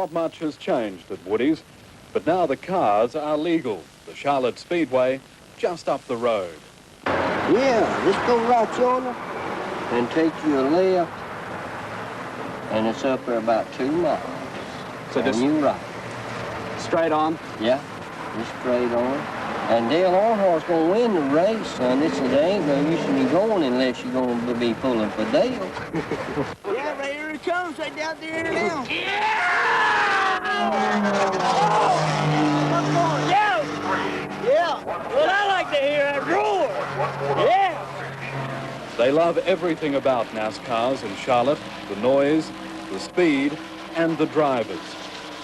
not much has changed at Woody's, but now the cars are legal. The Charlotte Speedway, just up the road. Yeah, just go right yonder and take you a left, and it's up there about 2 miles. So just you right. Straight on? Yeah, just straight on. And Dale Earnhardt's going to win the race, son. There ain't no use in you going unless you're going to be pulling for Dale. Yeah, right here it comes, right down there now. Yeah! Yeah! Well, I like to hear that roar. Yeah! They love everything about NASCARs in Charlotte, the noise, the speed, and the drivers.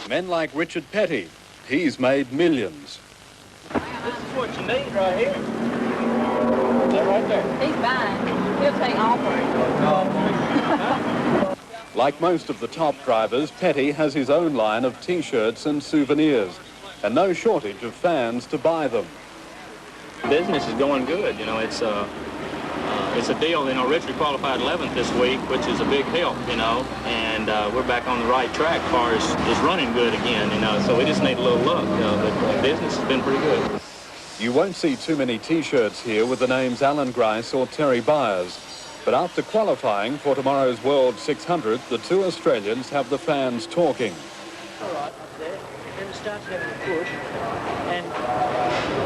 Men like Richard Petty, he's made millions. This is what you need right here. Is that right there? He's fine. He'll take offering. Like most of the top drivers, Petty has his own line of T-shirts and souvenirs, and no shortage of fans to buy them. Business is going good. You know, it's a deal. You know, Richard qualified 11th this week, which is a big help. You know, and we're back on the right track. Cars is running good again. You know, so we just need a little luck. But business has been pretty good. You won't see too many T-shirts here with the names Allan Grice or Terry Byers. But after qualifying for tomorrow's World 600, the two Australians have the fans talking. All right, there. Then it starts having a push, and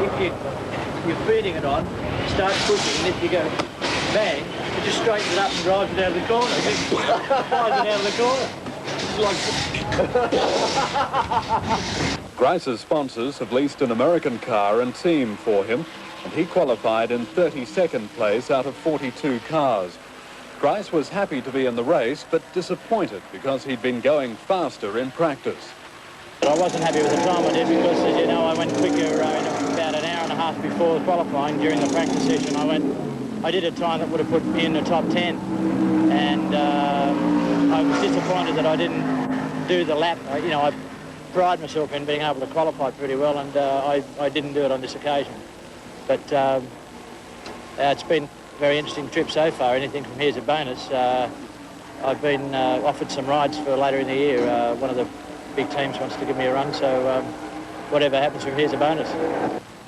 if you're feeding it on, it starts pushing, and if you go bang, it just straightens it up and drives it out of the corner. It flies it out of the corner. It's like... Grice's sponsors have leased an American car and team for him, and he qualified in 32nd place out of 42 cars. Grice was happy to be in the race, but disappointed because he'd been going faster in practice. I wasn't happy with the time I did because, as you know, I went quicker about an hour and a half before qualifying. During the practice session, I did a time that would have put me in the top 10, and I was disappointed that I didn't do the lap. I pride myself in being able to qualify pretty well, and I didn't do it on this occasion. But it's been a very interesting trip so far. Anything from here's a bonus. I've been offered some rides for later in the year. One of the big teams wants to give me a run, so whatever happens from here's a bonus.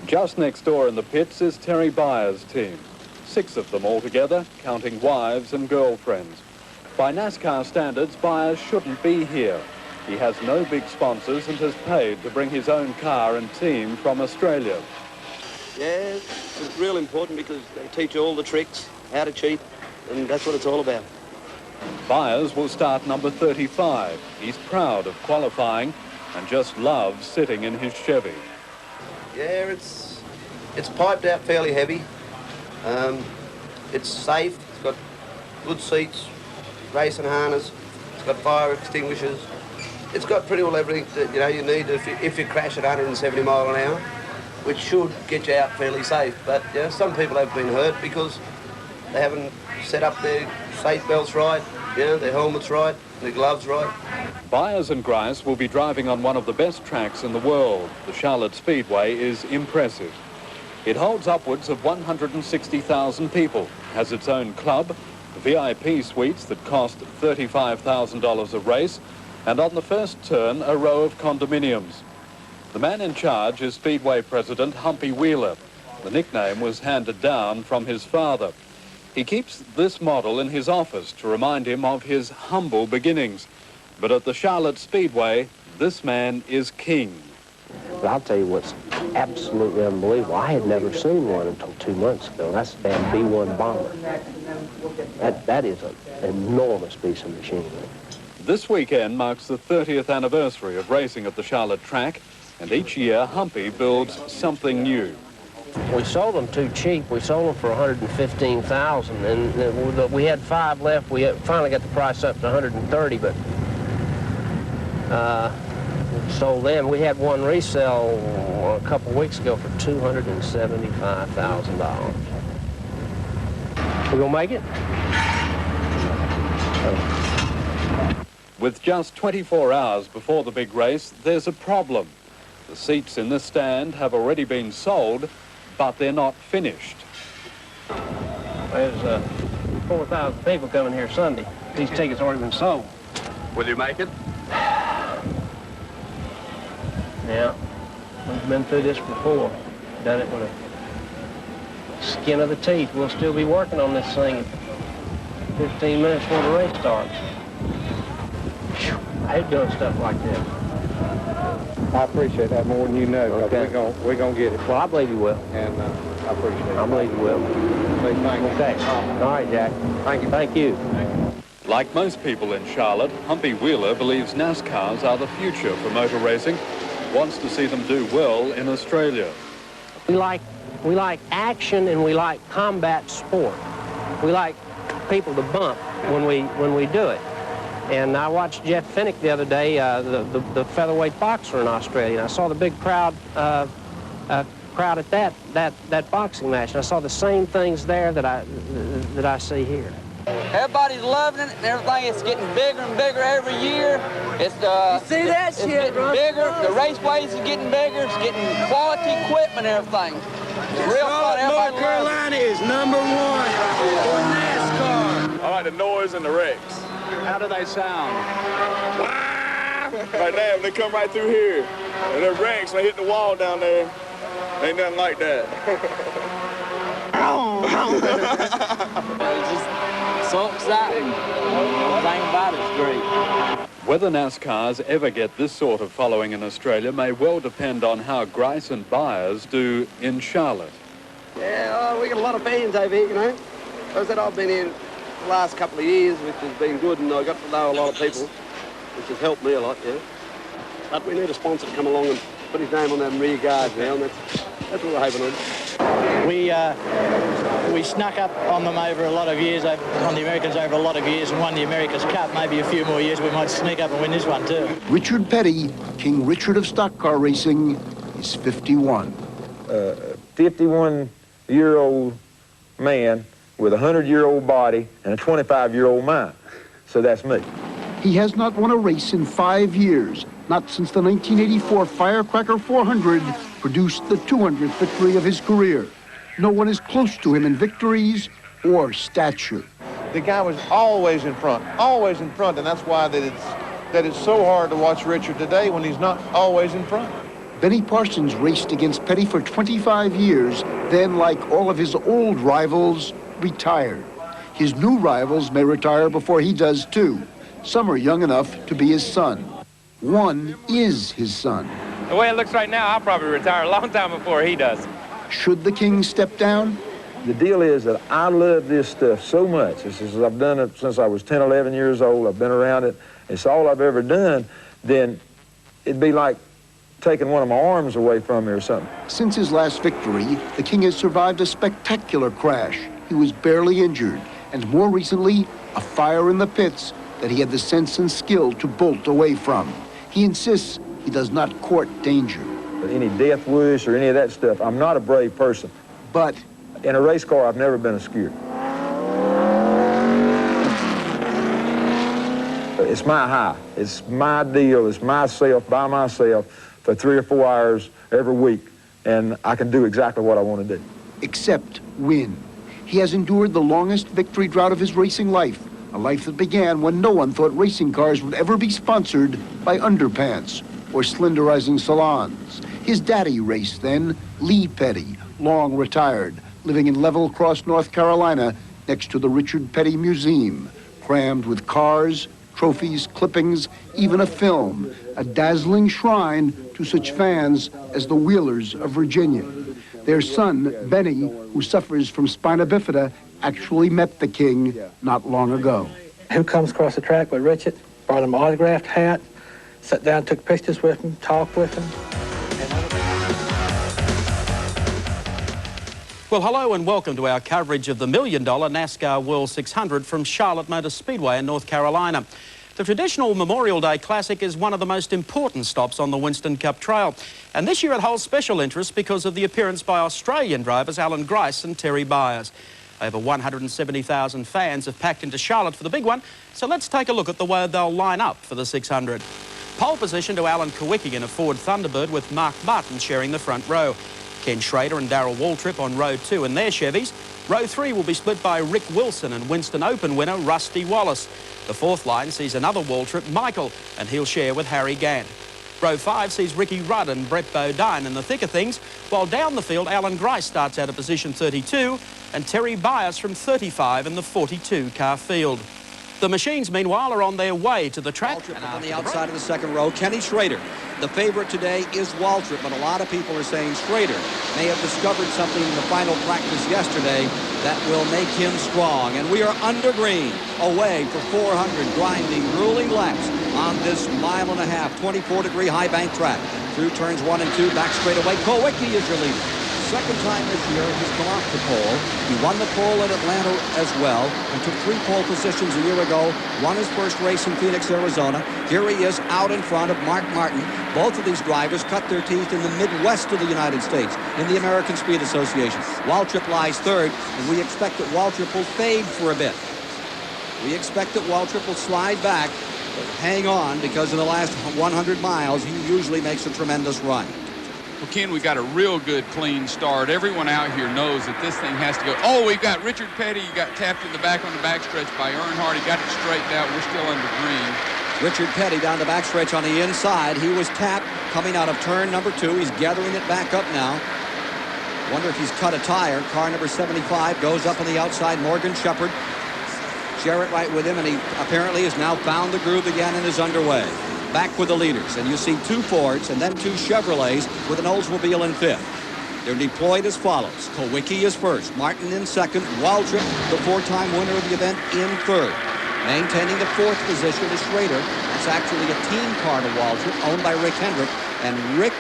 Just next door in the pits is Terry Byers' team. 6 of them altogether, counting wives and girlfriends. By NASCAR standards, Byers shouldn't be here. He has no big sponsors and has paid to bring his own car and team from Australia. Yeah, it's real important because they teach you all the tricks, how to cheat, and that's what it's all about. Byers will start number 35. He's proud of qualifying and just loves sitting in his Chevy. Yeah, it's piped out fairly heavy. It's safe. It's got good seats, racing harness. It's got fire extinguishers. It's got pretty well everything that you need if you crash at 170 mile an hour, which should get you out fairly safe. But some people have been hurt because they haven't set up their seat belts right, their helmets right, their gloves right. Byers and Grice will be driving on one of the best tracks in the world. The Charlotte Speedway is impressive. It holds upwards of 160,000 people, has its own club, VIP suites that cost $35,000 a race, and on the first turn, a row of condominiums. The man in charge is Speedway President Humpy Wheeler. The nickname was handed down from his father. He keeps this model in his office to remind him of his humble beginnings. But at the Charlotte Speedway, this man is king. But I'll tell you what's absolutely unbelievable. I had never seen one until 2 months ago. That's a damn B-1 bomber. That is an enormous piece of machinery. This weekend marks the 30th anniversary of racing at the Charlotte track, and each year Humpy builds something new. We sold them too cheap. We sold them for $115,000, and we had 5 left. We finally got the price up to $130,000, but sold them. We had one resell a couple weeks ago for $275,000. We gonna make it? With just 24 hours before the big race, there's a problem. The seats in this stand have already been sold, but they're not finished. There's 4,000 people coming here Sunday. These tickets already been sold. Will you make it? Yeah, we've been through this before. Done it with a skin of the teeth. We'll still be working on this thing in 15 minutes before the race starts. I hate doing stuff like this. I appreciate that more than you know. Okay. We're gonna get it. Well, I believe you will. And I appreciate it. I believe you will. Thank you. Okay. All right, Jack. Thank you. Thank you. Like most people in Charlotte, Humpy Wheeler believes NASCARs are the future for motor racing, wants to see them do well in Australia. We like action and we like combat sport. We like people to bump when we do it. And I watched Jeff Finnick the other day, the featherweight boxer in Australia, and I saw the big crowd at that boxing match, and I saw the same things there that I see here. Everybody's loving it, and everything is getting bigger and bigger every year. It's getting bigger. The raceways is getting bigger. It's getting quality equipment and everything. It's real fun. North Carolina is #1 for NASCAR. I like the noise and the wrecks. How do they sound? Right now, they come right through here, and the wrecks, they hit the wall down there. Ain't nothing like that. It's just so exciting. Everything about it's great. Whether NASCARs ever get this sort of following in Australia may well depend on how Grice and Byers do in Charlotte. Yeah, we got a lot of fans over here, you know. As I said, I've been here the last couple of years, which has been good, and I got to know a lot of people, which has helped me a lot, yeah. But we need a sponsor to come along and put his name on them rear guards now, and that's what we're hoping on. We snuck up on them over a lot of years, on the Americans over a lot of years, and won the America's Cup. Maybe a few more years we might sneak up and win this one too. Richard Petty, King Richard of stock car racing, is 51. 51-year-old man with a 100-year-old body and a 25-year-old mind. So that's me. He has not won a race in 5 years, not since the 1984 Firecracker 400 produced the 200th victory of his career. No one is close to him in victories or stature. The guy was always in front, and that's why that it's so hard to watch Richard today when he's not always in front. Benny Parsons raced against Petty for 25 years, then, like all of his old rivals, retired. His new rivals may retire before he does too. Some are young enough to be his son. One is his son. The way it looks right now, I'll probably retire a long time before he does. Should the King step down? The deal is that I love this stuff so much. I've done it since I was 10, 11 years old. I've been around it. It's all I've ever done. Then it'd be like taking one of my arms away from me or something. Since his last victory, the King has survived a spectacular crash. He was barely injured, and more recently, a fire in the pits that he had the sense and skill to bolt away from. He insists he does not court danger. Any death wish or any of that stuff, I'm not a brave person. But in a race car, I've never been scared. It's my high. It's my deal. It's myself, by myself, for 3 or 4 hours every week, and I can do exactly what I want to do. Except win. He has endured the longest victory drought of his racing life, a life that began when no one thought racing cars would ever be sponsored by underpants or slenderizing salons. His daddy raced then, Lee Petty, long retired, living in Level Cross, North Carolina, next to the Richard Petty Museum, crammed with cars, trophies, clippings, even a film, a dazzling shrine to such fans as the Wheelers of Virginia. Their son, Benny, who suffers from spina bifida, actually met the King not long ago. Who comes across the track with Richard, brought him an autographed hat, sat down, took pictures with him, talked with him. Well, hello and welcome to our coverage of the $1 million NASCAR World 600 from Charlotte Motor Speedway in North Carolina. The traditional Memorial Day Classic is one of the most important stops on the Winston Cup Trail. And this year it holds special interest because of the appearance by Australian drivers Allan Grice and Terry Byers. Over 170,000 fans have packed into Charlotte for the big one, so let's take a look at the way they'll line up for the 600. Pole position to Alan Grice in a Ford Thunderbird with Mark Martin sharing the front row. Ken SCHRADER and Darrell Waltrip on row 2 in their Chevys. Row 3 will be split by Rick Wilson and Winston Open winner Rusty Wallace. The fourth line sees another Waltrip, Michael, and he'll share with Harry Gant. Row 5 sees Ricky Rudd and Brett Bodine in the thick of things, while down the field, Allan Grice starts out of position 32 and Terry Byers from 35 in the 42 car field. The machines, meanwhile, are on their way to the track. And on the outside of the second row, Kenny Schrader. The favorite today is Waltrip, but a lot of people are saying Schrader may have discovered something in the final practice yesterday that will make him strong. And we are under green, away for 400 grinding, grueling laps on this mile-and-a-half, 24-degree high bank track. Through turns 1 and 2, back straight away. KULWICKI is your leader. Second time this year he's come off the pole. He won the pole at Atlanta as well and took 3 pole positions a year ago. Won his first race in Phoenix, Arizona. Here he is out in front of Mark Martin. Both of these drivers cut their teeth in the Midwest of the United States in the American Speed Association. Waltrip lies third, and we expect that Waltrip will fade for a bit. We expect that Waltrip will slide back, but hang on, because in the last 100 miles, he usually makes a tremendous run. Well, Ken, we got a real good, clean start. Everyone out here knows that this thing has to go. Oh, we've got Richard Petty. He got tapped in the back on the backstretch by Earnhardt. He got it straightened out. We're still under green. Richard Petty down the backstretch on the inside. He was tapped coming out of turn number 2. He's gathering it back up now. Wonder if he's cut a tire. Car number 75 goes up on the outside. Morgan Shepherd. Jarrett right with him, and he apparently has now found the groove again and is underway. Back with the leaders, and you see 2 Fords and then 2 Chevrolets with an Oldsmobile in 5th. They're deployed as follows. KULWICKI is first, Martin in second, Waltrip, the 4-time winner of the event, in third. Maintaining the 4th position is Schrader. That's actually a team car to Waltrip, owned by Rick Hendrick, and Rick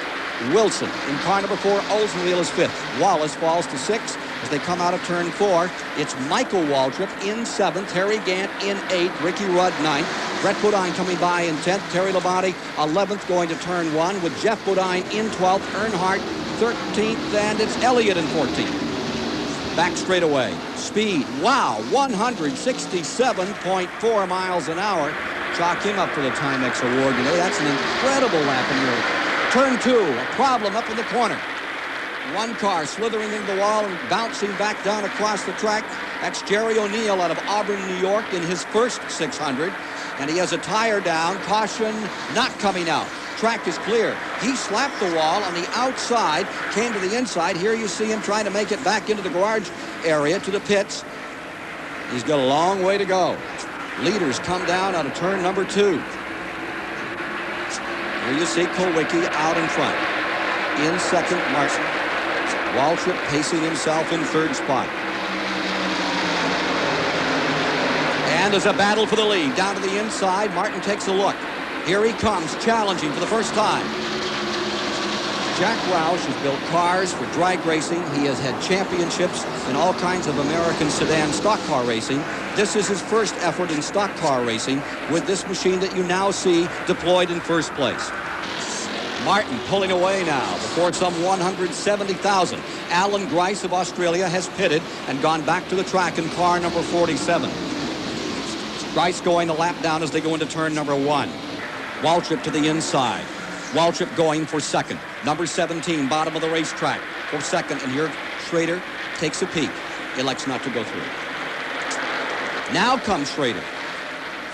Wilson in car number 4. Oldsmobile is 5th. Wallace falls to 6th. As they come out of turn 4, it's Michael Waltrip in 7th, Harry Gant in 8th, Ricky Rudd 9th, Brett Bodine coming by in 10th, Terry Labonte 11th going to turn 1 with Jeff Bodine in 12th, Earnhardt 13th, and it's Elliott in 14th. Back straight away. Speed, wow, 167.4 miles an hour. Chalk him up for the Timex Award today. That's an incredible lap in here. Turn 2, a problem up in the corner. One car slithering into the wall and bouncing back down across the track. That's Jerry O'Neill out of Auburn, New York in his first 600. And he has a tire down. Caution not coming out. Track is clear. He slapped the wall on the outside, came to the inside. Here you see him trying to make it back into the garage area to the pits. He's got a long way to go. Leaders come down out of turn number 2. Here you see KULWICKI out in front. In second, Martin. Waltrip pacing himself in 3rd spot. And there's a battle for the lead. Down to the inside, Martin takes a look. Here he comes, challenging for the first time. Jack Roush has built cars for drag racing. He has had championships in all kinds of American sedan stock car racing. This is his first effort in stock car racing with this machine that you now see deployed in first place. Martin pulling away now before some 170,000. Allan Grice of Australia has pitted and gone back to the track in car number 47. Grice going the lap down as they go into turn number 1. Waltrip to the inside. Waltrip going for second. Number 17, bottom of the racetrack for second. And here Schrader takes a peek. Elects not to go through. Now comes Schrader.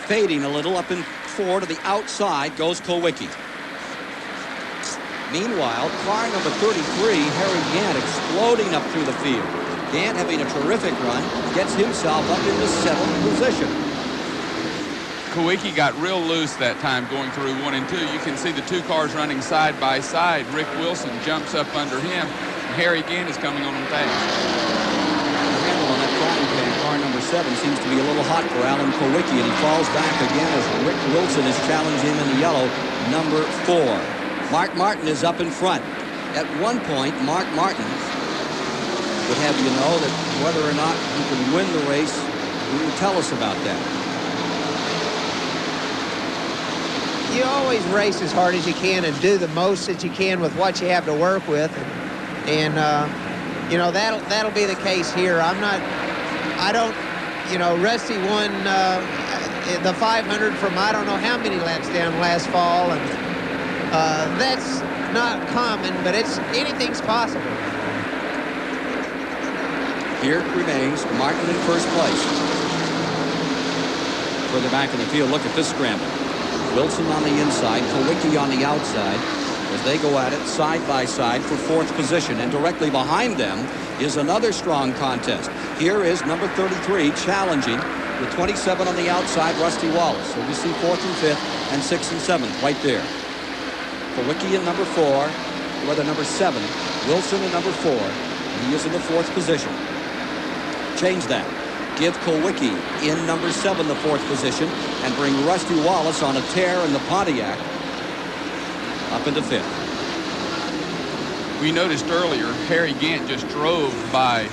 Fading a little up in 4 to the outside goes KULWICKI. Meanwhile, car number 33, Harry Gant, exploding up through the field. Gant having a terrific run, gets himself up into 7th position. KULWICKI got real loose that time going through 1 and 2. You can see the 2 cars running side by side. Rick Wilson jumps up under him. Harry Gant is coming on him fast. The handle on that frying pan, car number 7, seems to be a little hot for Allan KULWICKI, and he falls back again as Rick Wilson is challenging him in the yellow, number 4. Mark Martin is up in front. At one point, Mark Martin would have you know that whether or not he can win the race, he would tell us about that. You always race as hard as you can and do the most that you can with what you have to work with. And you know, that'll be the case here. Rusty won the 500 from I don't know how many laps down last fall, and that's not common, but anything's possible. Here it remains, Martin in first place. Further back in the field, look at this scramble. Wilson on the inside, Kulwicki on the outside, as they go at it side by side for 4th position. And directly behind them is another strong contest. Here is number 33 challenging with 27 on the outside, Rusty Wallace. So you see 4th and 5th and 6th and 7th right there. Kulwicki in number 4, rather number 7, Wilson in number 4, and he is in the 4th position. Change that. Give Kulwicki in number 7 the 4th position and bring Rusty Wallace on a tear in the Pontiac up into 5th. We noticed earlier Harry Gant just drove by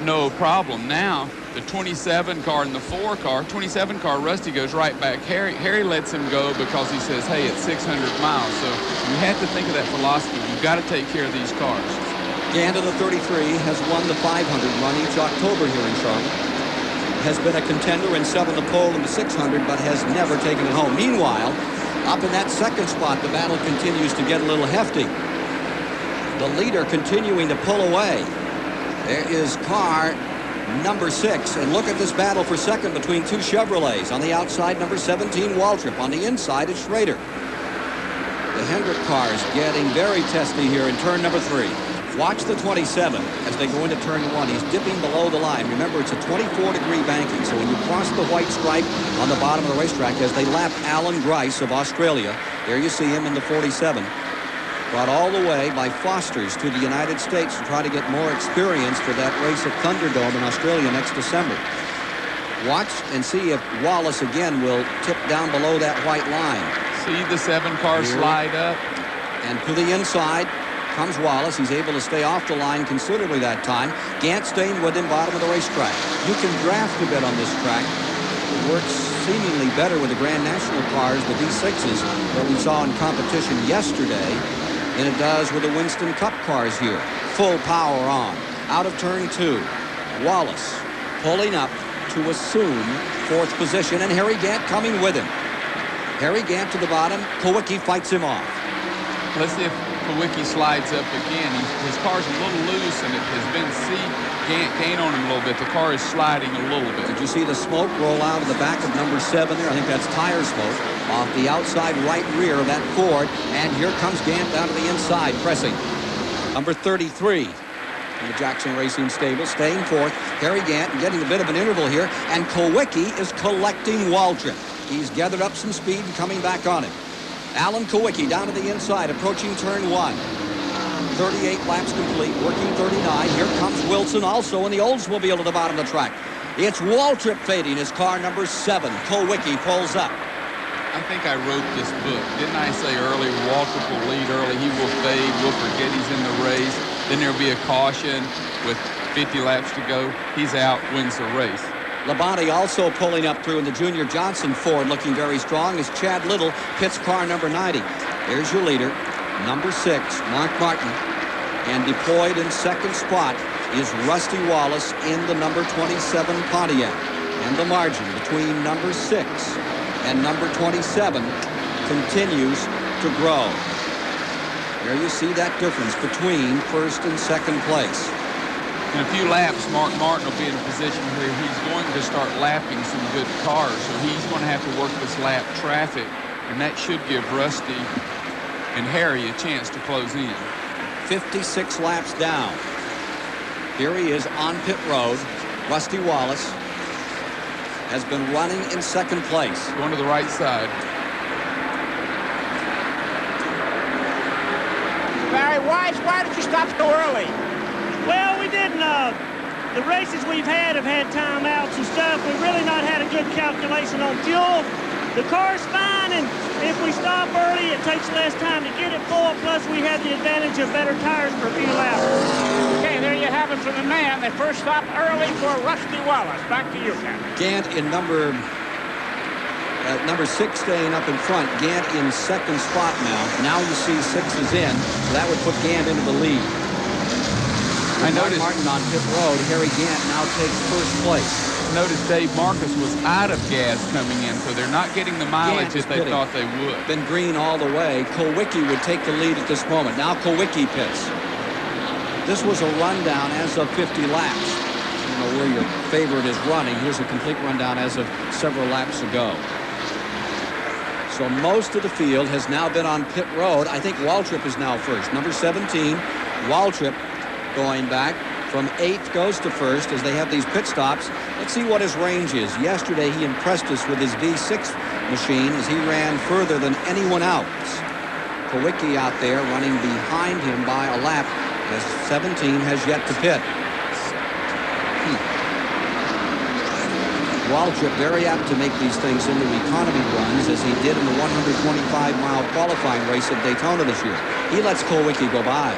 no problem. Now the 27 car and the 4 car, 27 car, Rusty goes right back. Harry lets him go because he says, hey, it's 600 miles. So you have to think of that philosophy. You've got to take care of these cars. Gant in the 33 has won the 500 run each October here in Charlotte. Has been a contender and 7 the pole in the 600, but has never taken it home. Meanwhile, up in that 2nd spot, the battle continues to get a little hefty. The leader continuing to pull away. There is car number 6, and look at this battle for 2nd between 2 Chevrolets. On the outside, number 17, Waltrip. On the inside is SCHRADER. The Hendrick car is getting very testy here in turn number 3. Watch the 27 as they go into turn 1. He's dipping below the line. Remember, it's a 24-degree banking, so when you cross the white stripe on the bottom of the racetrack as they lap Allan Grice of Australia, there you see him in the 47. Brought all the way by Foster's to the United States to try to get more experience for that race at Thunderdome in Australia next December. Watch and see if Wallace again will tip down below that white line. See the 7 car slide up. And to the inside comes Wallace. He's able to stay off the line considerably that time. Gant staying with him bottom of the racetrack. You can draft a bit on this track. It works seemingly better with the Grand National cars, the D6s, that we saw in competition yesterday, than it does with the Winston Cup cars here. Full power on. Out of turn 2. Wallace pulling up to assume 4th position, and Harry Gant coming with him. Harry Gant to the bottom. Kulwicki fights him off. Let's see if Kulwicki slides up again. His car's a little loose, and it has been Gant gain on him a little bit. The car is sliding a little bit. Did you see the smoke roll out of the back of number 7 there? I think that's tire smoke off the outside right rear of that Ford. And here comes Gant down to the inside, pressing. Number 33 in the Jackson Racing stable, staying 4th. Harry Gant getting a bit of an interval here. And Kulwicki is collecting Waltrip. He's gathered up some speed and coming back on it. Allan Kulwicki down to the inside, approaching turn 1. 38 laps complete, working 39. Here comes Wilson, also in the Oldsmobile at the bottom of the track. It's Waltrip fading his car number 7. Kulwicki pulls up. I think I wrote this book. Didn't I say early, Waltrip will lead early, he will fade, we'll forget he's in the race. Then there'll be a caution with 50 laps to go. He's out, wins the race. Labonte also pulling up through in the Junior Johnson Ford, looking very strong as Chad Little pits car number 90. There's your leader, number 6, Mark Martin. And deployed in 2nd spot is Rusty Wallace in the number 27 Pontiac. And the margin between number 6 and number 27 continues to grow. There you see that difference between 1st and 2nd place. In a few laps, Mark Martin will be in a position where he's going to start lapping some good cars, so he's going to have to work this lap traffic, and that should give Rusty and Harry a chance to close in. 56 laps down. Here he is on pit road. Rusty Wallace has been running in 2nd place. Going to the right side. Barry Weiss, why did you stop so early? Well, we didn't. The races we've had have had timeouts and stuff. We've really not had a good calculation on fuel. The car's fine, and if we stop early, it takes less time to get it full. Plus, we have the advantage of better tires for a few laps. Okay, there you have it from the man that first stopped early for Rusty Wallace. Back to you, Captain. Gant in number 6 staying up in front. Gant in 2nd spot now. Now you see 6 is in, so that would put Gant into the lead. I noticed Martin on pit road. Harry Gant now takes 1st place. Notice Dave Marcus was out of gas coming in, so they're not getting the mileage that they thought they would. Been green all the way. Kulwicki would take the lead at this moment. Now Kulwicki pits. This was a rundown as of 50 laps. You know where your favorite is running. Here's a complete rundown as of several laps ago. So most of the field has now been on pit road. I think Waltrip is now first. Number 17, Waltrip, going back from 8th, goes to first as they have these pit stops. Let's see what his range is. Yesterday he impressed us with his V6 machine as he ran further than anyone else. KULWICKI out there running behind him by a lap as 17 has yet to pit. Waltrip very apt to make these things into economy runs as he did in the 125-mile qualifying race at Daytona this year. He lets KULWICKI go by.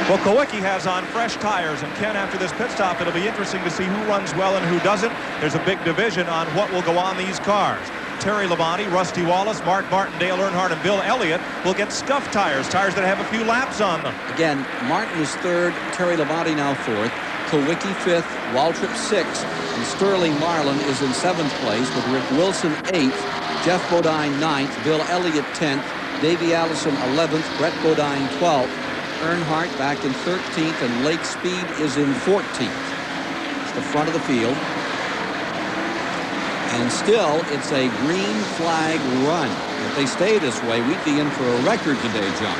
Well, KULWICKI has on fresh tires, and Ken, after this pit stop, it'll be interesting to see who runs well and who doesn't. There's a big division on what will go on these cars. Terry Labonte, Rusty Wallace, Mark Martin, Dale Earnhardt, and Bill Elliott will get scuffed tires, tires that have a few laps on them. Again, Martin is third, Terry Labonte now fourth, KULWICKI fifth, Waltrip sixth, and Sterling Marlin is in 7th place with Rick Wilson 8th, Jeff Bodine 9th, Bill Elliott 10th, Davey Allison 11th, Brett Bodine 12th, Earnhardt back in 13th, and Lake Speed is in 14th. It's the front of the field. And still, it's a green flag run. If they stay this way, we'd be in for a record today, John.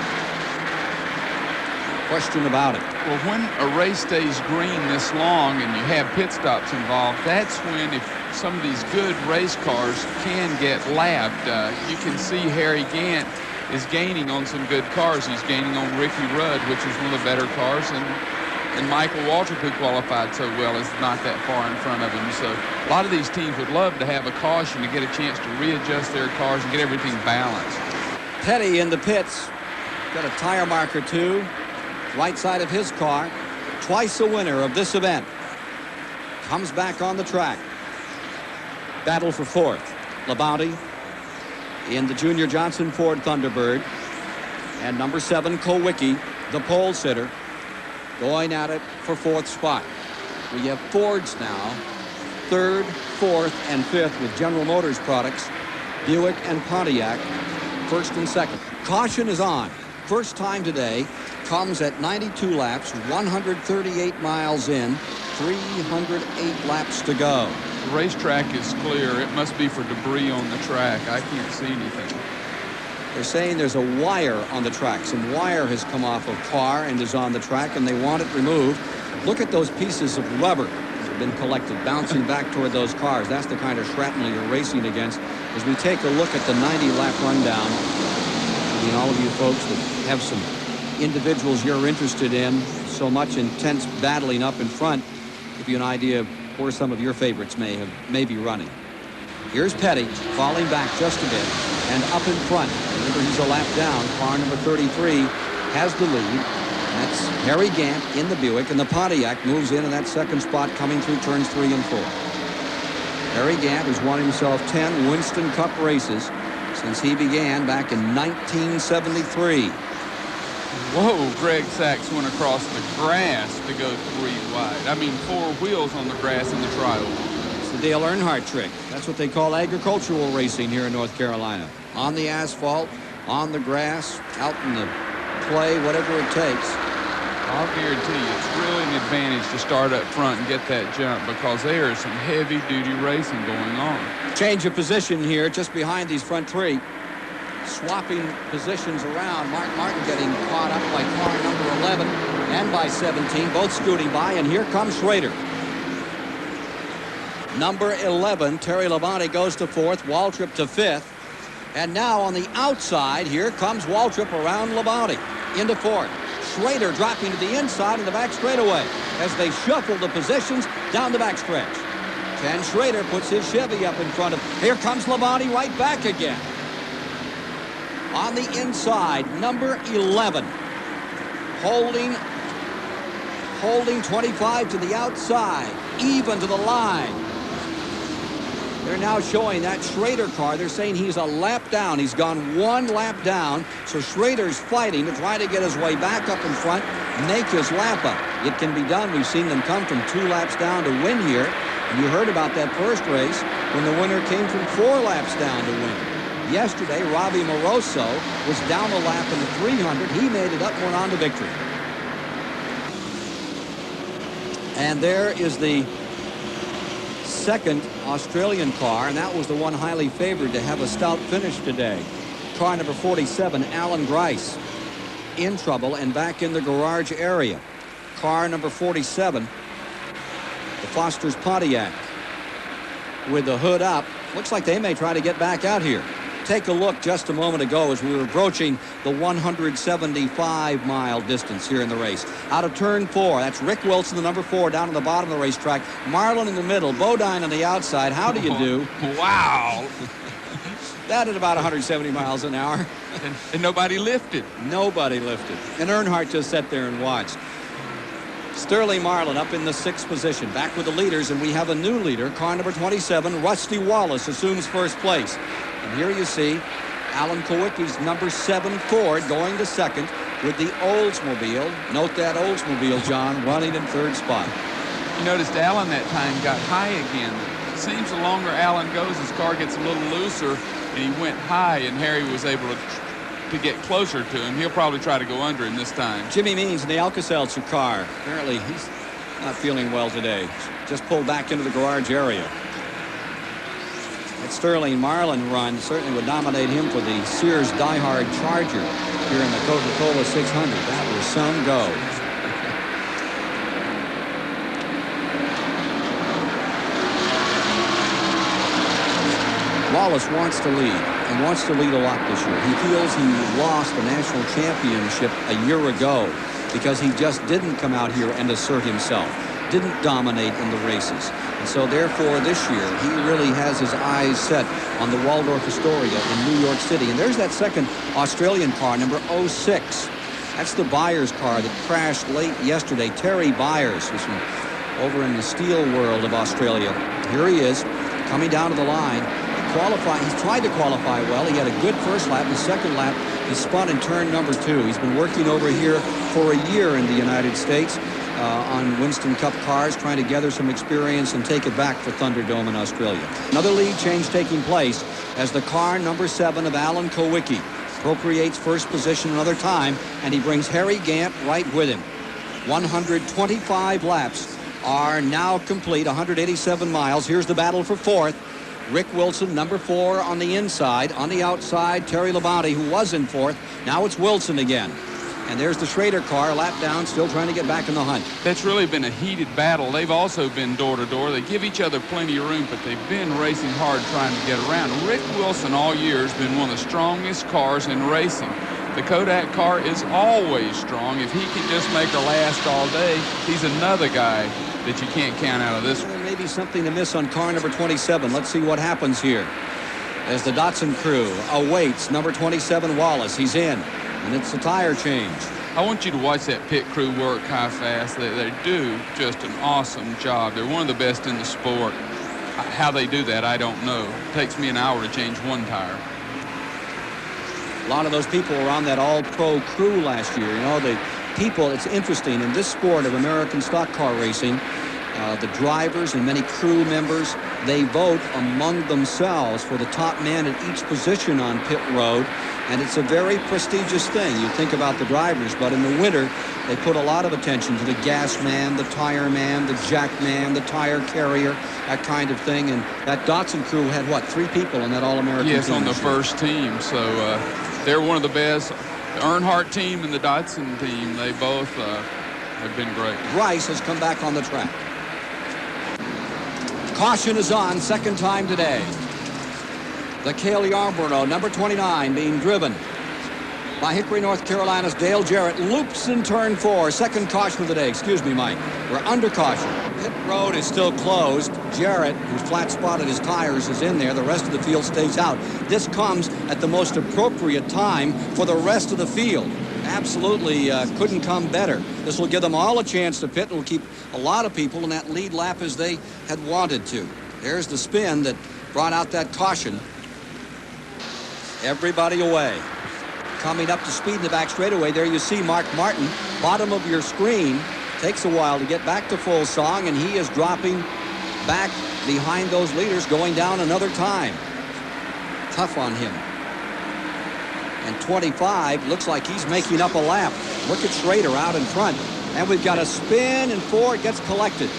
Question about it. Well, when a race stays green this long and you have pit stops involved, that's when, if some of these good race cars can get lapped, you can see Harry Gant is gaining on some good cars. He's gaining on Ricky Rudd, which is one of the better cars, and Michael Waltrip, who qualified so well, is not that far in front of him. So a lot of these teams would love to have a caution to get a chance to readjust their cars and get everything balanced. Petty in the pits. Got a tire marker, too. Right side of his car. Twice a winner of this event. Comes back on the track. Battle for fourth. Labonte in the Junior Johnson Ford Thunderbird. And number 7, KULWICKI, the pole sitter, going at it for 4th spot. We have Fords now, 3rd, 4th, and 5th with General Motors products, Buick and Pontiac, 1st and 2nd. Caution is on. First time today, comes at 92 laps, 138 miles in, 308 laps to go. The racetrack is clear. It must be for debris on the track. I can't see anything. They're saying there's a wire on the track. Some wire has come off a car and is on the track, and they want it removed. Look at those pieces of rubber that have been collected, bouncing back toward those cars. That's the kind of shrapnel you're racing against. As we take a look at the 90-lap rundown, I mean, all of you folks that have some individuals you're interested in, so much intense battling up in front, give you an idea of where some of your favorites may be running. Here's Petty falling back just a bit and up in front. Remember, he's a lap down. Car number 33 has the lead. That's Harry Gant in the Buick, and the Pontiac moves in that 2nd spot coming through turns 3 and 4. Harry Gant has won himself 10 Winston Cup races since he began back in 1973. Whoa, Greg Sachs went across the grass to go 3 wide. I mean, 4 wheels on the grass in the trioval. It's the Dale Earnhardt trick. That's what they call agricultural racing here in North Carolina. On the asphalt, on the grass, out in the clay, whatever it takes. I'll guarantee you it's really an advantage to start up front and get that jump, because there is some heavy-duty racing going on. Change of position here just behind these front 3. Swapping positions around. Mark Martin getting caught up by car number 11 and by 17, both scooting by, and here comes SCHRADER. Number 11, Terry Labonte, goes to 4th, Waltrip to 5th. And now on the outside, here comes Waltrip around Labonte into 4th. SCHRADER dropping to the inside in the back straightaway as they shuffle the positions down the backstretch. Ken SCHRADER puts his Chevy up in front of. Here comes Labonte right back again. On the inside, number 11, holding 25 to the outside, even to the line. They're now showing that SCHRADER car. They're saying he's a lap down. He's gone 1 lap down, so SCHRADER's fighting to try to get his way back up in front, make his lap up. It can be done. We've seen them come from 2 laps down to win here. And you heard about that first race when the winner came from 4 laps down to win. Yesterday, Robbie Moroso was down a lap in the 300. He made it up and went on to victory. And there is the second Australian car, and that was the one highly favored to have a stout finish today. Car number 47, Allan Grice, in trouble and back in the garage area. Car number 47, the Foster's Pontiac, with the hood up. Looks like they may try to get back out here. Take a look just a moment ago as we were approaching the 175-mile distance here in the race. Out of turn 4, that's Rick Wilson, the number 4, down on the bottom of the racetrack. Marlin in the middle, Bodine on the outside. How do you do? Wow. That at about 170 miles an hour. And nobody lifted. Nobody lifted. And Earnhardt just sat there and watched. Sterling Marlin up in the 6th position, back with the leaders, and we have a new leader. Car number 27, Rusty Wallace, assumes first place. And here you see Alan Kulwicki's number 7 Ford going to second with the Oldsmobile. Note that Oldsmobile, John, running in 3rd spot. You noticed Alan that time got high again. It seems the longer Alan goes, his car gets a little looser, and he went high, and Harry was able to get closer to him. He'll probably try to go under him this time. Jimmy Means in the Alka-Seltzer car. Apparently he's not feeling well today. Just pulled back into the garage area. That Sterling Marlin run certainly would nominate him for the Sears Die Hard Charger here in the Coca-Cola 600. That was some go. Wallace wants to lead, and wants to lead a lot this year. He feels he lost the national championship a year ago because he just didn't come out here and assert himself, didn't dominate in the races. And so therefore this year he really has his eyes set on the Waldorf Astoria in New York City. And there's that second Australian car, number 06. That's the Byers car that crashed late yesterday. Terry Byers, who's from over in the steel world of Australia. Here he is, coming down to the line. He's tried to qualify well. He had a good first lap. The second lap, he spun in turn number 2. He's been working over here for a year in the United States on Winston Cup cars, trying to gather some experience and take it back for Thunderdome in Australia. Another lead change taking place as the car number 7 of Alan Kulwicki appropriates first position another time, and he brings Harry Gant right with him. 125 laps are now complete, 187 miles. Here's the battle for 4th. Rick Wilson, number 4 on the inside. On the outside, Terry Labonte, who was in 4th. Now it's Wilson again. And there's the Schrader car, a lap down, still trying to get back in the hunt. That's really been a heated battle. They've also been door-to-door. They give each other plenty of room, but they've been racing hard trying to get around. Rick Wilson all year has been one of the strongest cars in racing. The Kodak car is always strong. If he can just make her last all day, he's another guy that you can't count out of this one. There may be something to miss on car number 27. Let's see what happens here as the Datsun crew awaits number 27 Wallace. He's in, and it's a tire change. I want you to watch that pit crew work high fast. They do just an awesome job. They're one of the best in the sport. How they do that, I don't know. It takes me an hour to change one tire. A lot of those people were on that all-pro crew last year. You know, the people, it's interesting, in this sport of American stock car racing, the drivers and many crew members, they vote among themselves for the top man at each position on pit road, and it's a very prestigious thing. You think about the drivers, but in the winter, they put a lot of attention to the gas man, the tire man, the jack man, the tire carrier, that kind of thing. And that Datsun crew had, what, 3 people in that All-American team? Yes, on the first team. So they're one of the best. The Earnhardt team and the Datsun team, they both have been great. Grice has come back on the track. Caution is on, second time today. The Cale Yarborough, number 29, being driven by Hickory, North Carolina's Dale Jarrett, loops in turn 4. Second caution of the day. Excuse me, Mike. We're under caution. Pit road is still closed. Jarrett, who's flat spotted his tires, is in there. The rest of the field stays out. This comes at the most appropriate time for the rest of the field. Absolutely couldn't come better. This will give them all a chance to pit and will keep a lot of people in that lead lap as they had wanted to. There's the spin that brought out that caution. Everybody away. Coming up to speed in the back straightaway, there you see Mark Martin, bottom of your screen. Takes a while to get back to full song, and he is dropping back behind those leaders, going down another time. Tough on him. And 25 looks like he's making up a lap. Look at Schrader out in front. And we've got a spin, and 4 gets collected.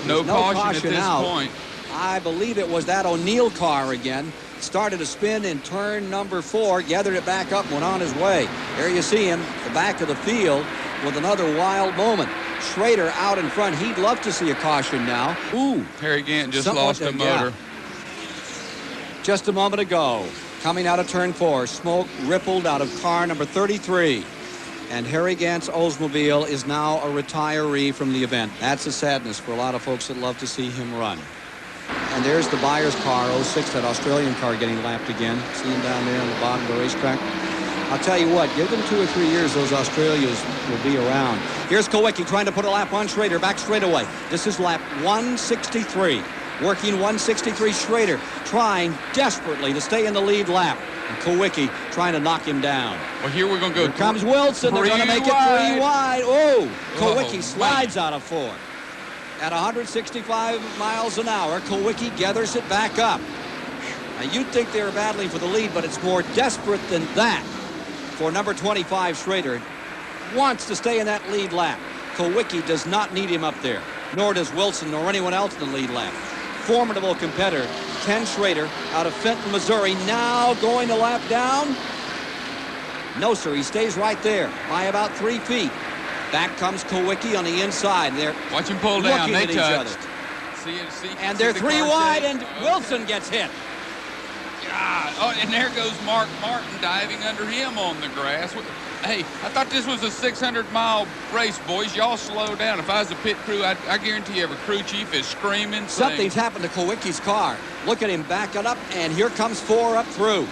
No caution at this out. point. I believe it was that O'Neill car again. Started to spin in turn number 4, gathered it back up, went on his way. There you see him, the back of the field, with another wild moment. SCHRADER out in front. He'd love to see a caution now. Ooh. Terry Gant just lost a motor. Yeah. Just a moment ago, coming out of turn 4, smoke rippled out of car number 33. And Harry Gant's Oldsmobile is now a retiree from the event. That's a sadness for a lot of folks that love to see him run. And there's the Byers car, 06, that Australian car getting lapped again. See him down there on the bottom of the racetrack. I'll tell you what, give them 2 or 3 years, those Australians will be around. Here's KULWICKI trying to put a lap on SCHRADER, back straightaway. This is lap 163. Working 163, SCHRADER trying desperately to stay in the lead lap. And KULWICKI trying to knock him down. Well, here we're going to go. Here comes Wilson. They're going to make it 3 wide. Oh, KULWICKI slides out of 4. At 165 miles an hour, KULWICKI gathers it back up. Now, you'd think they were battling for the lead, but it's more desperate than that for number 25, SCHRADER. Wants to stay in that lead lap. KULWICKI does not need him up there, nor does Wilson, nor anyone else in the lead lap. Formidable competitor, Ken SCHRADER out of Fenton, Missouri, now going to lap down. No, sir, he stays right there by about 3 feet. Back comes KULWICKI on the inside. They're watch him pull down. They touched. And they're 3 wide, and Wilson gets hit. God. Oh, and there goes Mark Martin diving under him on the grass. Hey, I thought this was a 600-mile race, boys. Y'all slow down. If I was a pit crew, I guarantee every crew chief is screaming. Something's happened to KULWICKI's car. Look at him backing up, and here comes 4 up through.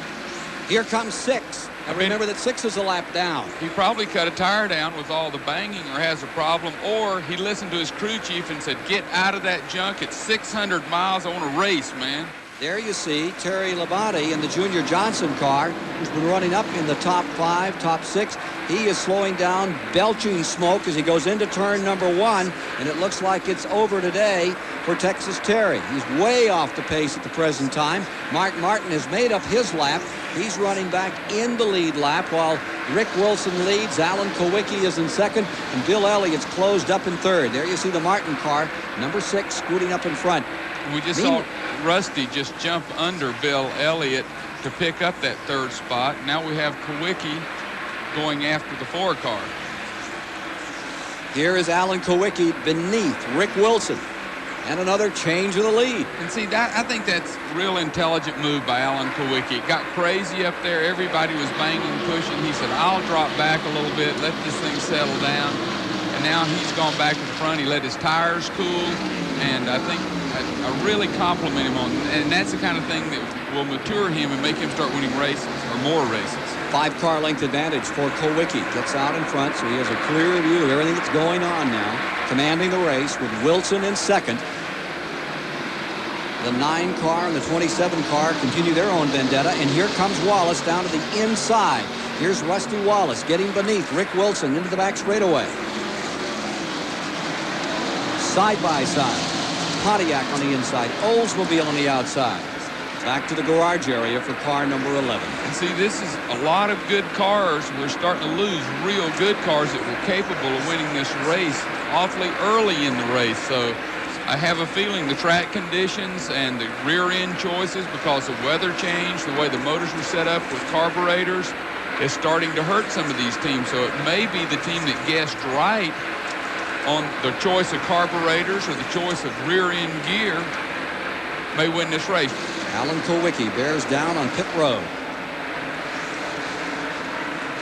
Here comes 6. And remember that 6 is a lap down. He probably cut a tire down with all the banging or has a problem, or he listened to his crew chief and said, get out of that junk. It's 600 miles. I want to race, man. There you see Terry Labonte in the Junior Johnson car, who's been running up in the top 5, top 6. He is slowing down, belching smoke as he goes into turn number 1, and it looks like it's over today for Texas Terry. He's way off the pace at the present time. Mark Martin has made up his lap. He's running back in the lead lap while Rick Wilson leads. Allan KULWICKI is in second, and Bill Elliott's closed up in third. There you see the Martin car, number 6, scooting up in front. We just saw Rusty just jump under Bill Elliott to pick up that 3rd spot. Now we have KULWICKI going after the 4 car. Here is Allan KULWICKI beneath Rick Wilson. And another change of the lead. And see, I think that's a real intelligent move by Allan KULWICKI. It got crazy up there. Everybody was banging, pushing. He said, I'll drop back a little bit, let this thing settle down. And now he's gone back to the front. He let his tires cool. And I think I really compliment him on, and that's the kind of thing that will mature him and make him start winning races, or more races. 5-car length advantage for KULWICKI. Gets out in front, so he has a clear view of everything that's going on now. Commanding the race with Wilson in second. The 9 car and the 27 car continue their own vendetta, and here comes Wallace down to the inside. Here's Rusty Wallace getting beneath Rick Wilson into the back straightaway. Side by side. Pontiac on the inside, Oldsmobile on the outside. Back to the garage area for car number 11. And see, this is a lot of good cars. We're starting to lose real good cars that were capable of winning this race awfully early in the race. So I have a feeling the track conditions and the rear end choices, because of weather change, the way the motors were set up with carburetors, is starting to hurt some of these teams. So it may be the team that guessed right on the choice of carburetors or the choice of rear-end gear may win this race. Allan KULWICKI bears down on pit road.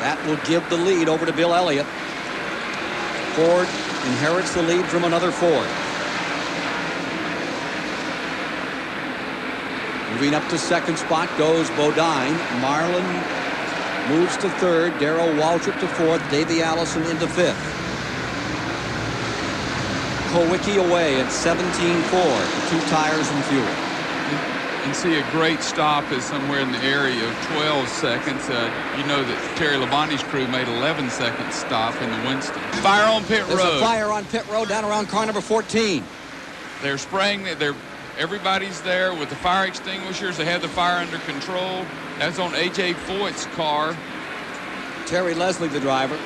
That will give the lead over to Bill Elliott. Ford inherits the lead from another Ford. Moving up to second spot goes Bodine. Marlin moves to third. Darrell Waltrip to fourth. Davey Allison into fifth. KULWICKI away at 17.4, 2 tires and fuel. And see, a great stop is somewhere in the area of 12 seconds. You know that Terry Labonte's crew made 11-second stop in the Winston. Fire on pit road. There's a fire on pit road down around car number 14. They're spraying. Everybody's there with the fire extinguishers. They have the fire under control. That's on A.J. Foyt's car. Terry Leslie, the driver.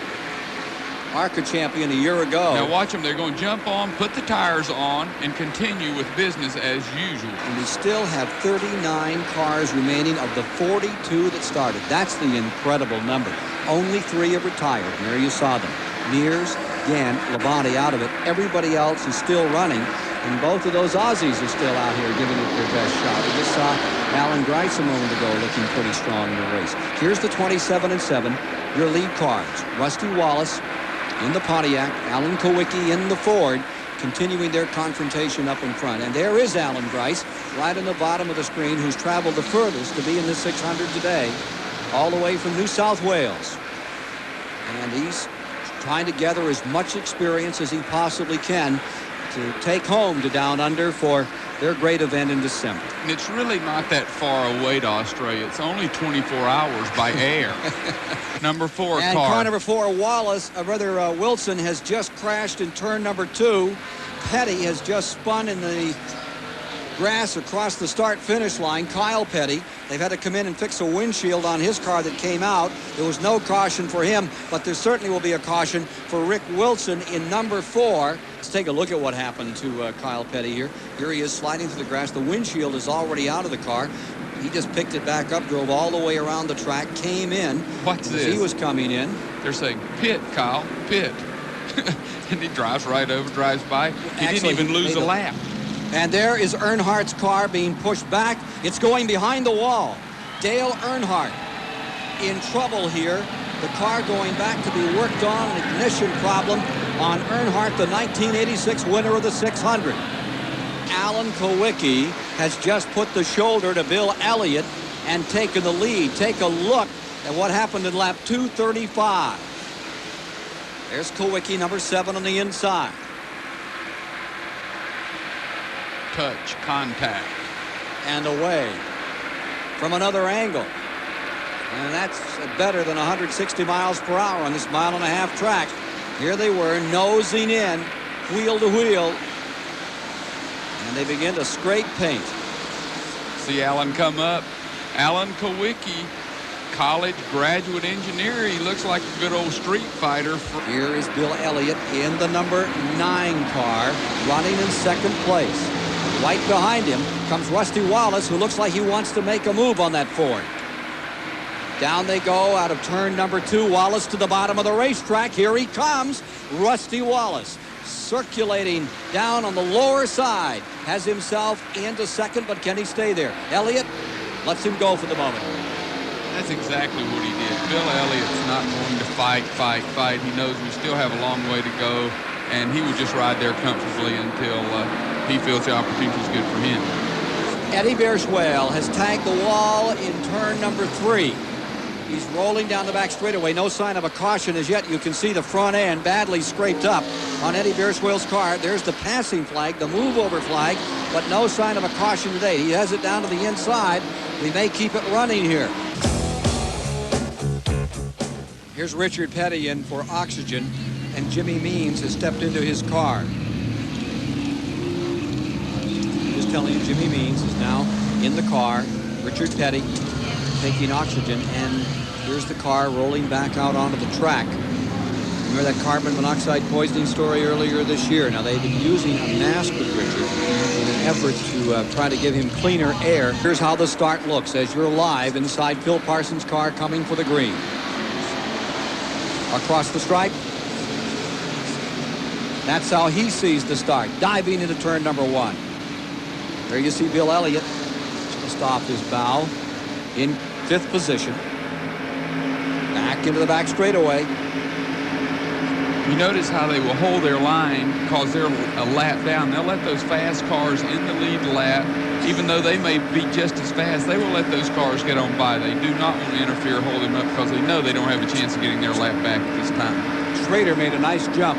ARCA champion a year ago. Now watch them. They're going to jump on, put the tires on, and continue with business as usual. And we still have 39 cars remaining of the 42 that started. That's the incredible number. Only 3 have retired. And there you saw them. Mears, Gant, Labonte out of it. Everybody else is still running. And both of those Aussies are still out here giving it their best shot. We just saw Allan Grice a moment ago looking pretty strong in the race. Here's the 27 and 7, your lead cars. Rusty Wallace in the Pontiac, Alan Kulwicki in the Ford, continuing their confrontation up in front. And there is Allan Grice, right in the bottom of the screen, who's traveled the furthest to be in the 600 today, all the way from New South Wales. And he's trying to gather as much experience as he possibly can to take home to Down Under for their great event in December. And it's really not that far away to Australia. It's only 24 hours by air. Number 4 and car. car number 4, Wilson has just crashed in turn number 2. Petty has just spun in the grass across the start-finish line. Kyle Petty. They've had to come in and fix a windshield on his car that came out. There was no caution for him, but there certainly will be a caution for Rick Wilson in number 4. Let's take a look at what happened to Kyle Petty here. Here he is sliding through the grass. The windshield is already out of the car. He just picked it back up, drove all the way around the track, came in. What's this? He was coming in. They're saying, pit, Kyle, pit. And he drives right over, drives by. He didn't even lose a lap. And there is Earnhardt's car being pushed back. It's going behind the wall. Dale Earnhardt in trouble here. The car going back to be worked on, an ignition problem on Earnhardt, the 1986 winner of the 600. Alan Kulwicki has just put the shoulder to Bill Elliott and taken the lead. Take a look at what happened in lap 235. There's Kulwicki, number 7 on the inside. Touch, contact. And away from another angle. And that's better than 160 miles per hour on this 1.5 mile track. Here they were, nosing in, wheel to wheel. And they begin to scrape paint. See Alan come up. Alan Kulwicki, college graduate engineer. He looks like a good old street fighter. Here is Bill Elliott in the number 9 car, running in second place. Right behind him comes Rusty Wallace, who looks like he wants to make a move on that Ford. Down they go out of turn number 2. Wallace to the bottom of the racetrack. Here he comes. Rusty Wallace circulating down on the lower side. Has himself into second, but can he stay there? Elliott lets him go for the moment. That's exactly what he did. Bill Elliott's not going to fight. He knows we still have a long way to go, and he would just ride there comfortably until he feels the opportunity is good for him. Eddie Beerswale has tagged the wall in turn number 3. He's rolling down the back straightaway. No sign of a caution as yet. You can see the front end badly scraped up on Eddie Beerswale's car. There's the passing flag, the move over flag, but no sign of a caution today. He has it down to the inside. We may keep it running here. Here's Richard Petty in for oxygen, and Jimmy Means has stepped into his car. Just telling you, Jimmy Means is now in the car. Richard Petty taking oxygen, and here's the car rolling back out onto the track. Remember that carbon monoxide poisoning story earlier this year? Now, they've been using a mask with Richard in an effort to try to give him cleaner air. Here's how the start looks as you're live inside Phil Parsons' car coming for the green. Across the stripe. That's how he sees the start, diving into turn number 1. There you see Bill Elliott just off his bow in 5th position. Back into the back straightaway. You notice how they will hold their line because they're a lap down. They'll let those fast cars in the lead lap, even though they may be just as fast, they will let those cars get on by. They do not want to interfere, hold them up, because they know they don't have a chance of getting their lap back at this time. SCHRADER made a nice jump.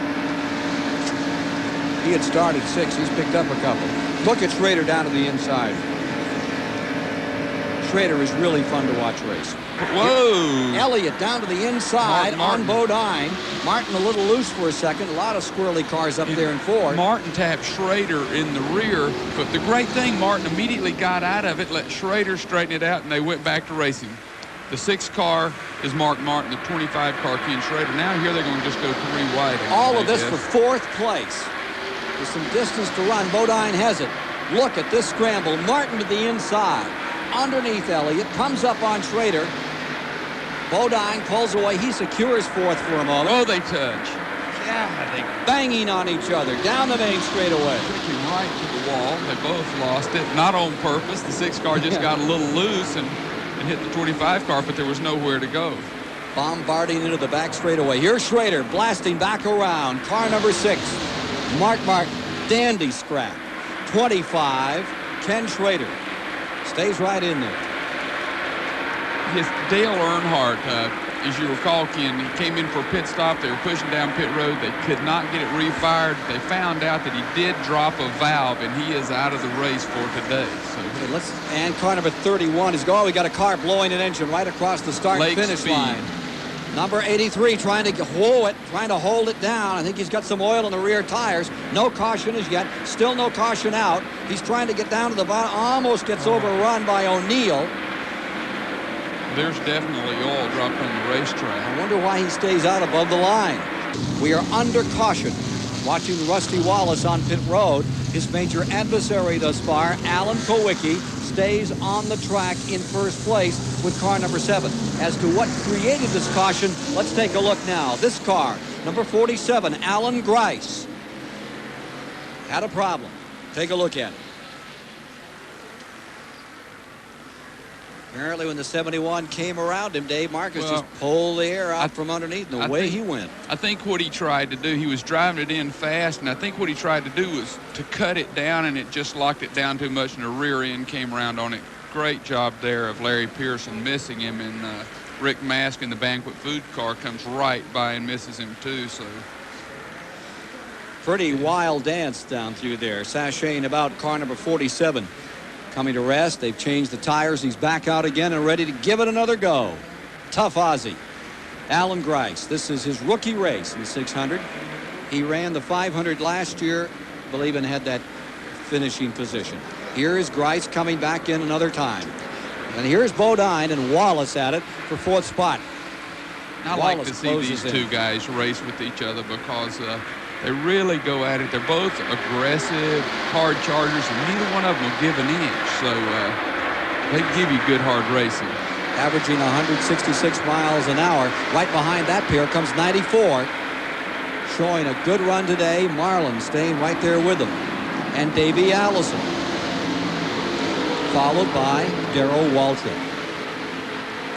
He had started 6. He's picked up a couple. Look at SCHRADER down to the inside. SCHRADER is really fun to watch race. Whoa! Elliott down to the inside on Bodine. Martin a little loose for a second. A lot of squirrely cars up there in 4. Martin tapped SCHRADER in the rear, but the great thing, Martin immediately got out of it, let SCHRADER straighten it out, and they went back to racing. The 6 car is Mark Martin, the 25 car Ken Schrader. Now here they're going to just go 3 wide. All of this for 4th place. With some distance to run. Bodine has it. Look at this scramble. Martin to the inside. Underneath Elliott. Comes up on Schrader. Bodine pulls away. He secures 4th for a moment. Oh, they touch. Yeah, they banging on each other down the main straightaway. Quickly right to the wall. They both lost it. Not on purpose. The 6 car just got a little loose and hit the 25 car, but there was nowhere to go. Bombarding into the back straightaway. Here's Schrader blasting back around. Car number 6. Mark Martin. Dandy scrap. 25. Ken Schrader. Stays right in there. Yes, Dale Earnhardt, as you recall, Ken, he came in for a pit stop. They were pushing down pit road. They could not get it refired. They found out that he did drop a valve, and he is out of the race for today. So okay, and car number 31 is going. We got a car blowing an engine right across the start-finish line. Number 83 trying to hold it down. I think he's got some oil in the rear tires. No caution as yet. Still no caution out. He's trying to get down to the bottom. Almost gets overrun by O'Neill. There's definitely oil dropped on the racetrack. I wonder why he stays out above the line. We are under caution. Watching Rusty Wallace on pit road. His major adversary thus far, Allan Grice, stays on the track in first place with car number 7. As to what created this caution, let's take a look now. This car, number 47, Allan Grice, had a problem. Take a look at it. Apparently when the 71 came around him, Dave Marcus just pulled the air out from underneath, and away he went. I think what he tried to do, he was driving it in fast, and I think what he tried to do was to cut it down, and it just locked it down too much, and the rear end came around on it. Great job there of Larry Pearson missing him, and Rick Mask in the banquet food car comes right by and misses him too. So pretty wild dance down through there, sashaying about car number 47. Coming to rest. They've changed the tires. He's back out again and ready to give it another go. Tough Aussie. Allan Grice. This is his rookie race in the 600. He ran the 500 last year, I believe, and had that finishing position. Here is Grice coming back in another time. And here's Bodine and Wallace at it for 4th spot. I like to see these 2 guys race with each other because they really go at it. They're both aggressive, hard chargers, and neither one of them will give an inch. So they give you good, hard racing. Averaging 166 miles an hour. Right behind that pair comes 94. Showing a good run today. Marlin staying right there with them. And Davey Allison. Followed by Darrell Waltrip.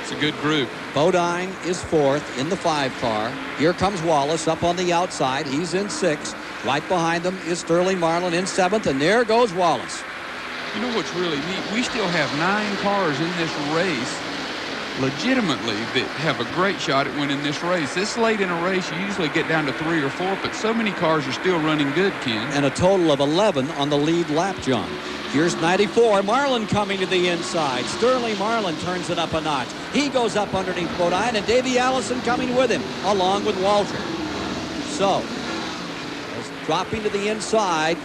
It's a good group. Bodine is 4th in the 5 car. Here comes Wallace up on the outside. He's in 6th. Right behind them is Sterling Marlin in 7th, and there goes Wallace. You know what's really neat? We still have 9 cars in this race legitimately that have a great shot at winning this race. This late in a race, you usually get down to 3 or 4, but so many cars are still running good, Ken. And a total of 11 on the lead lap, John. Here's 94. Marlin coming to the inside. Sterling Marlin turns it up a notch. He goes up underneath Bodine, and Davey Allison coming with him, along with Walter. So, dropping to the inside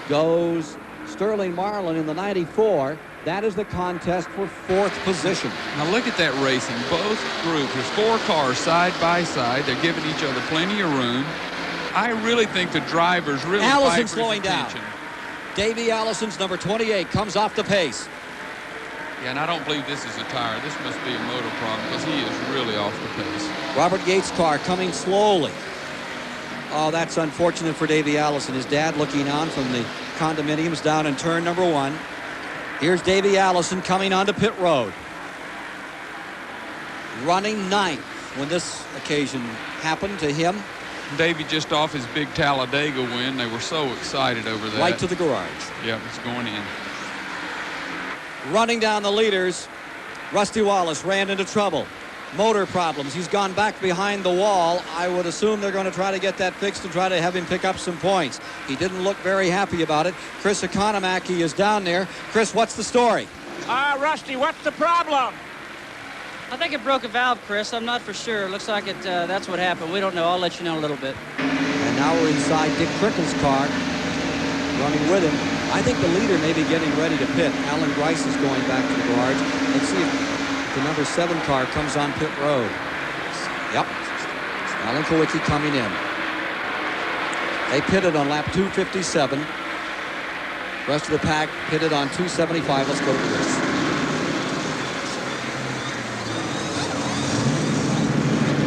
goes Sterling Marlin in the 94. That is the contest for 4th position. Now look at that racing. Both groups, there's 4 cars side by side. They're giving each other plenty of room. I really think the drivers really Allison slowing down. Davey Allison's number 28 comes off the pace. Yeah, and I don't believe this is a tire. This must be a motor problem because he is really off the pace. Robert Yates' car coming slowly. Oh, that's unfortunate for Davey Allison. His dad looking on from the condominiums down in turn number 1. Here's Davey Allison coming onto pit road. Running 9th when this occasion happened to him. Davey just off his big Talladega win. They were so excited over that. Right to the garage. Yep, it's going in. Running down the leaders, Rusty Wallace ran into trouble. Motor problems. He's gone back behind the wall. I would assume they're going to try to get that fixed and try to have him pick up some points. He didn't look very happy about it. Chris Economaki is down there. Chris, what's the story? Rusty, what's the problem? I think it broke a valve, Chris. I'm not for sure. Looks like it. That's what happened. We don't know. I'll let you know in a little bit. And now we're inside Dick Crickle's car, running with him. I think the leader may be getting ready to pit. Allan Grice is going back to the garage. Let's see if the number 7 car comes on pit road. Yep. Allan Grice coming in. They pitted on lap 257. Rest of the pack pitted on 275. Let's go to the race.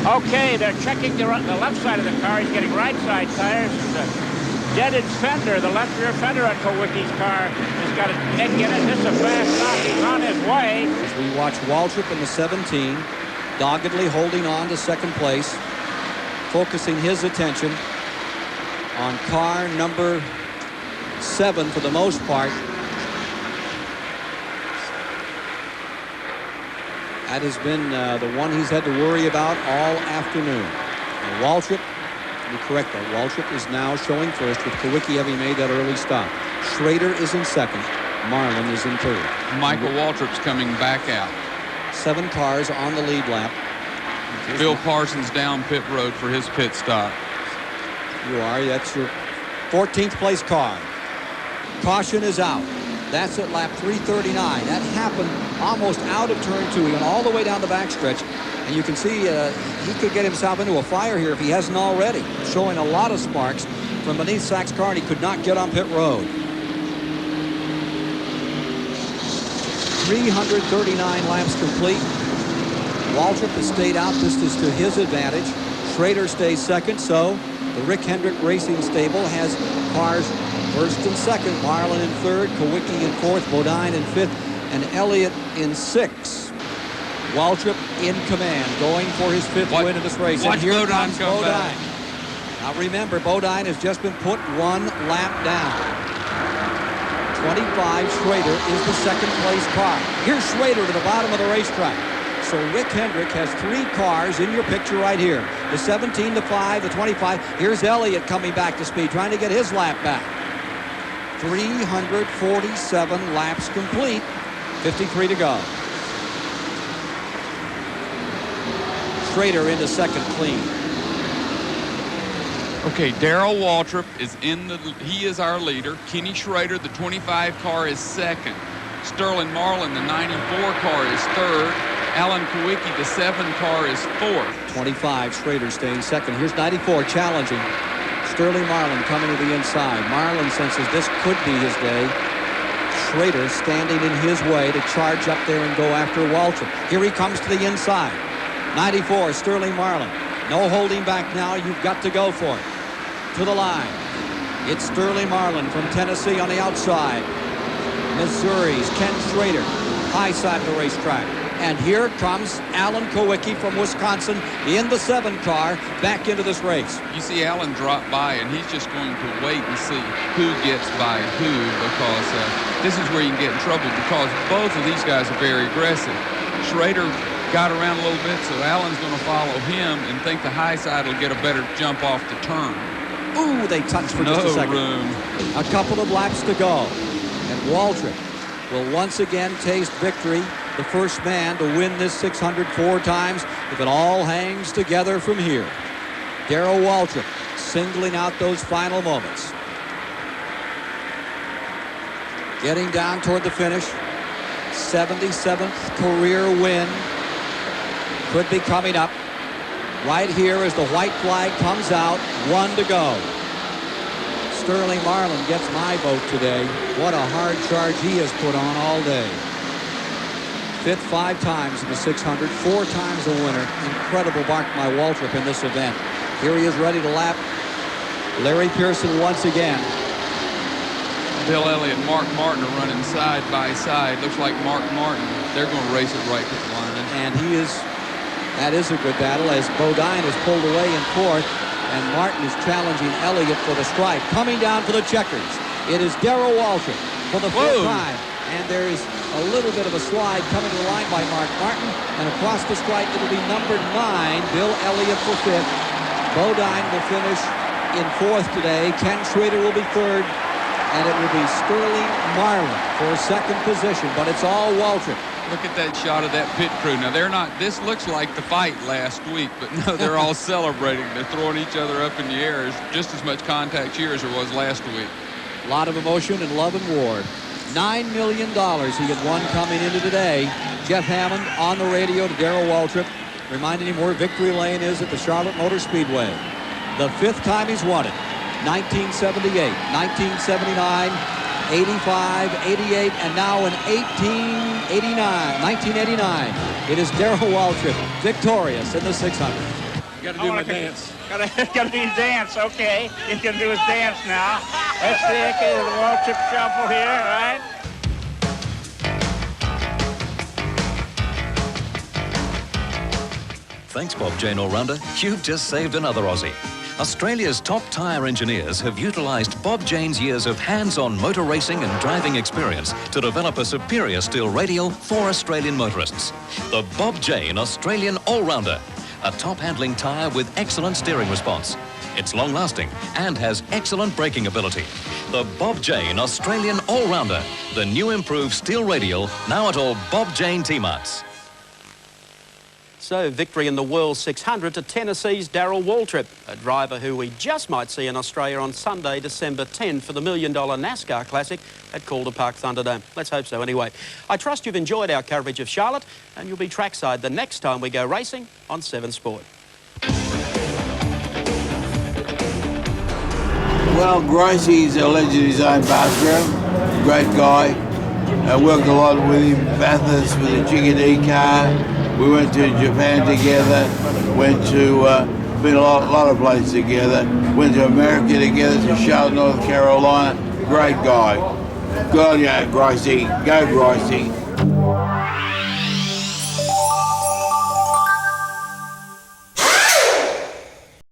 Okay, they're checking the left side of the car. He's getting right side tires. The dented fender, the left rear fender on KULWICKI's car, has got a nick in it. This is a fast stop. He's on his way. As we watch Waltrip in the 17, doggedly holding on to second place, focusing his attention on car number 7 for the most part. That has been the one he's had to worry about all afternoon. And Waltrip, let me correct that, Waltrip is now showing first with KULWICKI having made that early stop. SCHRADER is in second. MYRON is in third. Michael Waltrip's coming back out. 7 cars on the lead lap. Bill Parsons down pit road for his pit stop. You are. That's your 14th place car. Caution is out. That's at lap 339. That happened almost out of turn 2. He went all the way down the backstretch. And you can see he could get himself into a fire here if he hasn't already. Showing a lot of sparks from beneath Sachs' car, and he could not get on pit road. 339 laps complete. Waltrip has stayed out. This is to his advantage. SCHRADER stays second, so the Rick Hendrick Racing Stable has cars first and second. Marlin in third, KULWICKI in fourth, Bodine in fifth, and Elliott in sixth. Waltrip in command, going for his 5th win of this race. Watch and here Bodine comes come Bodine. back. Now remember, Bodine has just been put 1 lap down. 25, SCHRADER is the second place car. Here's SCHRADER to the bottom of the racetrack. So Rick Hendrick has 3 cars in your picture right here. The 17, the 5, the 25. Here's Elliott coming back to speed, trying to get his lap back. 347 laps complete. 53 to go. SCHRADER into second clean. Okay, Darrell Waltrip is he is our leader. Kenny SCHRADER, the 25 car, is second. Sterling Marlin, the 94 car, is third. Allan Grice, the 7 car, is fourth. 25, SCHRADER staying second. Here's 94 challenging. Sterling Marlin coming to the inside. Marlin senses this could be his day. SCHRADER standing in his way to charge up there and go after Waltrip. Here he comes to the inside. 94, Sterling Marlin. No holding back now. You've got to go for it. To the line. It's Sterling Marlin from Tennessee on the outside. Missouri's Ken SCHRADER, high side of the racetrack. And here comes Allan Grice from Wisconsin in the 7 car back into this race. You see Allan drop by, and he's just going to wait and see who gets by who, because this is where you can get in trouble, because both of these guys are very aggressive. SCHRADER got around a little bit, so Allan's going to follow him and think the high side will get a better jump off the turn. Ooh, they touched for just a second. Room. A couple of laps to go. And Waltrip will once again taste victory. The first man to win this 600 4 times if it all hangs together from here. Darrell Waltrip singling out those final moments. Getting down toward the finish. 77th career win could be coming up. Right here as the white flag comes out, 1 to go. Sterling Marlin gets my vote today. What a hard charge he has put on all day. 5th 5 times in the 600, 4 times a winner. Incredible mark by Waltrip in this event. Here he is ready to lap Larry Pearson once again. Bill Elliott and Mark Martin are running side by side. Looks like Mark Martin, they're going to race it right to the line. And that is a good battle as Bodine is pulled away in 4th. And Martin is challenging Elliott for the stripe. Coming down for the checkers, it is Darrell Waltrip for the 4th time. And there is a little bit of a slide coming to the line by Mark Martin. And across the stripe, it'll be number 9, Bill Elliott for 5th. Bodine will finish in 4th today. Ken SCHRADER will be 3rd. And it will be Sterling Marlin for 2nd position. But it's all Waltrip. Look at that shot of that pit crew. Now, this looks like the fight last week, but no, they're all celebrating. They're throwing each other up in the air. There's just as much contact here as there was last week. A lot of emotion and love and war. $9 million he had won coming into today. Jeff Hammond on the radio to Darrell Waltrip, reminding him where victory lane is at the Charlotte Motor Speedway. The 5th time he's won it. 1978, 1979, 85, 88, and now in 1989. It is Darrell Waltrip, victorious in the 600. You gotta do my dance. Gotta do his dance, okay. He's gonna do his dance now. Let's see, okay, the Waltrip shuffle here, all right? Thanks, Bob Jane All-Rounder. You've just saved another Aussie. Australia's top tyre engineers have utilised Bob Jane's years of hands-on motor racing and driving experience to develop a superior steel radial for Australian motorists. The Bob Jane Australian All-Rounder, a top-handling tyre with excellent steering response. It's long-lasting and has excellent braking ability. The Bob Jane Australian All-Rounder, the new improved steel radial, now at all Bob Jane T-Marts. So, victory in the World 600 to Tennessee's Darrell Waltrip, a driver who we just might see in Australia on Sunday, December 10 for the $1 million NASCAR Classic at Calder Park Thunderdome. Let's hope so anyway. I trust you've enjoyed our coverage of Charlotte, and you'll be trackside the next time we go racing on 7 Sport. Well, Gricey's a legend in his own bathroom. Great guy. I worked a lot with him, Bathurst with the Chickadee car. We went to Japan together, went to, been a lot of places together, went to America together, to Charlotte, North Carolina. Great guy. Good on you, Gricey. Go, Gricey.